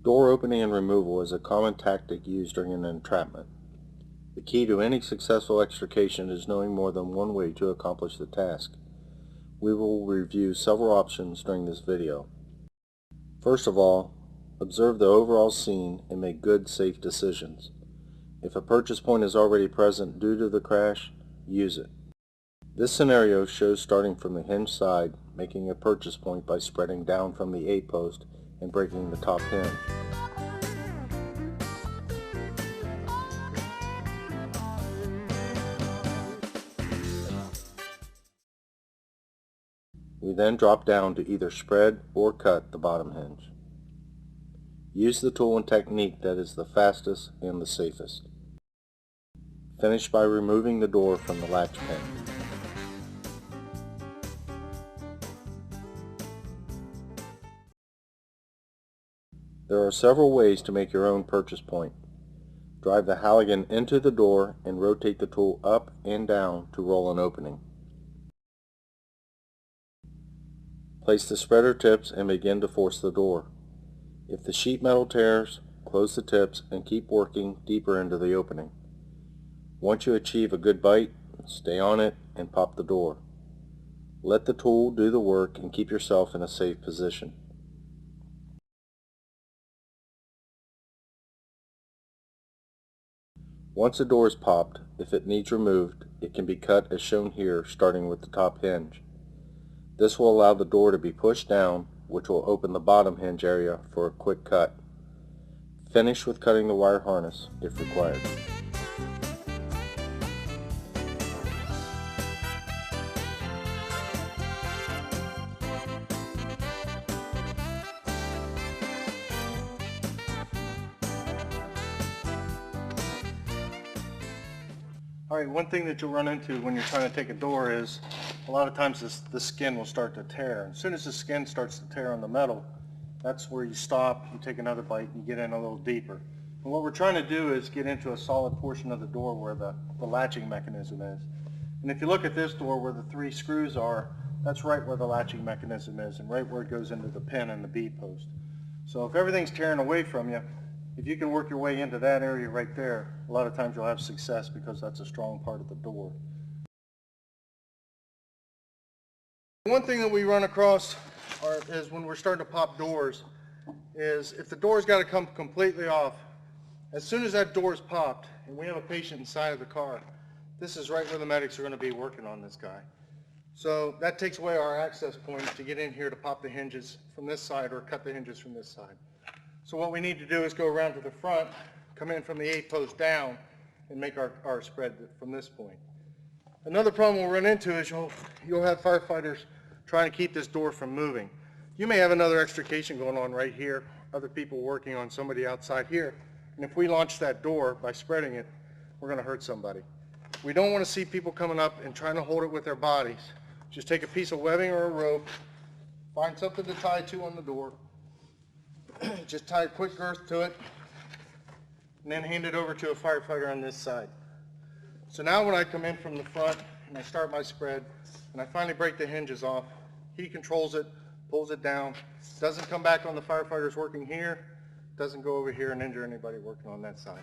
Door opening and removal is a common tactic used during an entrapment. The key to any successful extrication is knowing more than one way to accomplish the task. We will review several options during this video. First of all, observe the overall scene and make good, safe decisions. If a purchase point is already present due to the crash, use it. This scenario shows starting from the hinge side, making a purchase point by spreading down from the A-post and breaking the top hinge. We then drop down to either spread or cut the bottom hinge. Use the tool and technique that is the fastest and the safest. Finish by removing the door from the latch pin. There are several ways to make your own purchase point. Drive the Halligan into the door and rotate the tool up and down to roll an opening. Place the spreader tips and begin to force the door. If the sheet metal tears, close the tips and keep working deeper into the opening. Once you achieve a good bite, stay on it and pop the door. Let the tool do the work and keep yourself in a safe position. Once the door is popped, if it needs removed, it can be cut as shown here, starting with the top hinge. This will allow the door to be pushed down, which will open the bottom hinge area for a quick cut. Finish with cutting the wire harness if required. Alright, one thing that you'll run into when you're trying to take a door is a lot of times the skin will start to tear. As soon as the skin starts to tear on the metal, that's where you stop, you take another bite, and you get in a little deeper. And what we're trying to do is get into a solid portion of the door where the latching mechanism is. And if you look at this door where the 3 screws are, that's right where the latching mechanism is and right where it goes into the pin and the B-post. So if everything's tearing away from you, if you can work your way into that area right there, a lot of times you'll have success because that's a strong part of the door. One thing that we run across is when we're starting to pop doors is if the door's got to come completely off, as soon as that door is popped and we have a patient inside of the car, this is right where the medics are going to be working on this guy. So that takes away our access point to get in here to pop the hinges from this side or cut the hinges from this side. So what we need to do is go around to the front, come in from the A-post down, and make our spread from this point. Another problem we'll run into is you'll have firefighters trying to keep this door from moving. You may have another extrication going on right here, other people working on somebody outside here, and if we launch that door by spreading it, we're going to hurt somebody. We don't want to see people coming up and trying to hold it with their bodies. Just take a piece of webbing or a rope, find something to tie to on the door, just tie a quick girth to it, and then hand it over to a firefighter on this side. So now when I come in from the front and I start my spread and I finally break the hinges off, he controls it, pulls it down, doesn't come back on the firefighters working here, doesn't go over here and injure anybody working on that side.